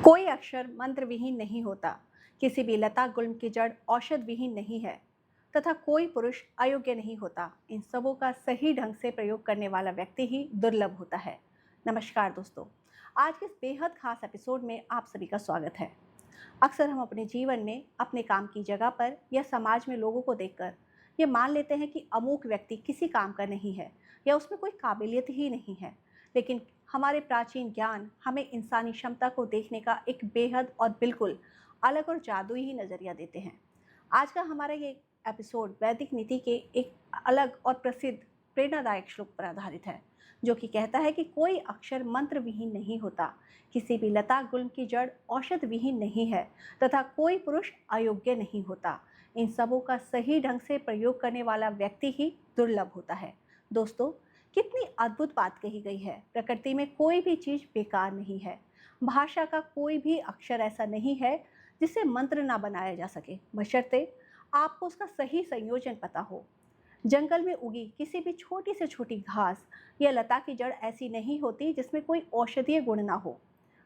कोई अक्षर मंत्र विहीन नहीं होता, किसी भी लता गुल्म की जड़ औषध विहीन नहीं है, तथा कोई पुरुष अयोग्य नहीं होता। इन सबों का सही ढंग से प्रयोग करने वाला व्यक्ति ही दुर्लभ होता है। नमस्कार दोस्तों, आज के इस बेहद खास एपिसोड में आप सभी का स्वागत है। अक्सर हम अपने जीवन में, अपने काम की जगह पर या समाज में लोगों को देखकर ये मान लेते हैं कि अमुक व्यक्ति किसी काम का नहीं है या उसमें कोई काबिलियत ही नहीं है। लेकिन हमारे प्राचीन ज्ञान हमें इंसानी क्षमता को देखने का एक बेहद और बिल्कुल अलग और जादुई ही नज़रिया देते हैं। आज का हमारा ये एपिसोड वैदिक नीति के एक अलग और प्रसिद्ध प्रेरणादायक श्लोक पर आधारित है, जो कि कहता है कि कोई अक्षर मंत्र विहीन नहीं होता, किसी भी लता गुल्म की जड़ औषध विहीन नहीं है, तथा कोई पुरुष अयोग्य नहीं होता। इन सबों का सही ढंग से प्रयोग करने वाला व्यक्ति ही दुर्लभ होता है। दोस्तों, कितनी अद्भुत बात कही गई है। प्रकृति में कोई भी चीज़ बेकार नहीं है। भाषा का कोई भी अक्षर ऐसा नहीं है जिसे मंत्र ना बनाया जा सके, बशर्ते आपको उसका सही संयोजन पता हो। जंगल में उगी किसी भी छोटी से छोटी घास या लता की जड़ ऐसी नहीं होती जिसमें कोई औषधीय गुण ना हो,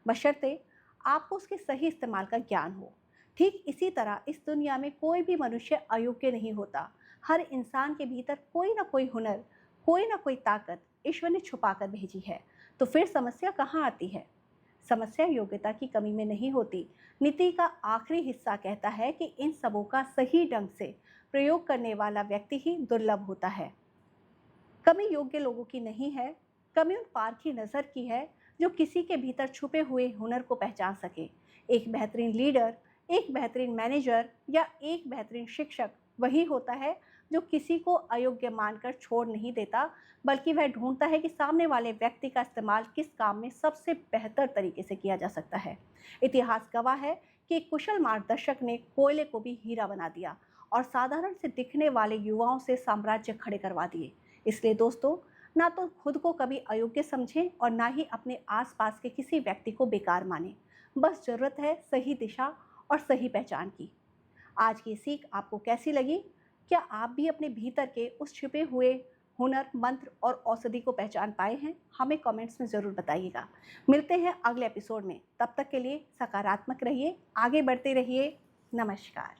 बशर्ते आपको उसके सही इस्तेमाल का ज्ञान हो। ठीक इसी तरह इस दुनिया में कोई भी मनुष्य अयोग्य नहीं होता। हर इंसान के भीतर कोई ना कोई हुनर, कोई ना कोई ताकत ईश्वर ने छुपा कर भेजी है। तो फिर समस्या कहाँ आती है? समस्या योग्यता की कमी में नहीं होती। नीति का आखिरी हिस्सा कहता है कि इन सबों का सही ढंग से प्रयोग करने वाला व्यक्ति ही दुर्लभ होता है। कमी योग्य लोगों की नहीं है, कमी उन पारखी नज़र की है जो किसी के भीतर छुपे हुए हुनर को पहचान सके। एक बेहतरीन लीडर, एक बेहतरीन मैनेजर या एक बेहतरीन शिक्षक वही होता है जो किसी को अयोग्य मानकर छोड़ नहीं देता, बल्कि वह ढूंढता है कि सामने वाले व्यक्ति का इस्तेमाल किस काम में सबसे बेहतर तरीके से किया जा सकता है। इतिहास गवाह है कि एक कुशल मार्गदर्शक ने कोयले को भी हीरा बना दिया और साधारण से दिखने वाले युवाओं से साम्राज्य खड़े करवा दिए। इसलिए दोस्तों, ना तो खुद को कभी अयोग्य समझें और ना ही अपने आसपास के किसी व्यक्ति को बेकार मानें। बस ज़रूरत है सही दिशा और सही पहचान की। आज की सीख आपको कैसी लगी? क्या आप भी अपने भीतर के उस छिपे हुए हुनर, मंत्र और औषधि को पहचान पाए हैं? हमें कमेंट्स में ज़रूर बताइएगा। मिलते हैं अगले एपिसोड में। तब तक के लिए सकारात्मक रहिए, आगे बढ़ते रहिए। नमस्कार।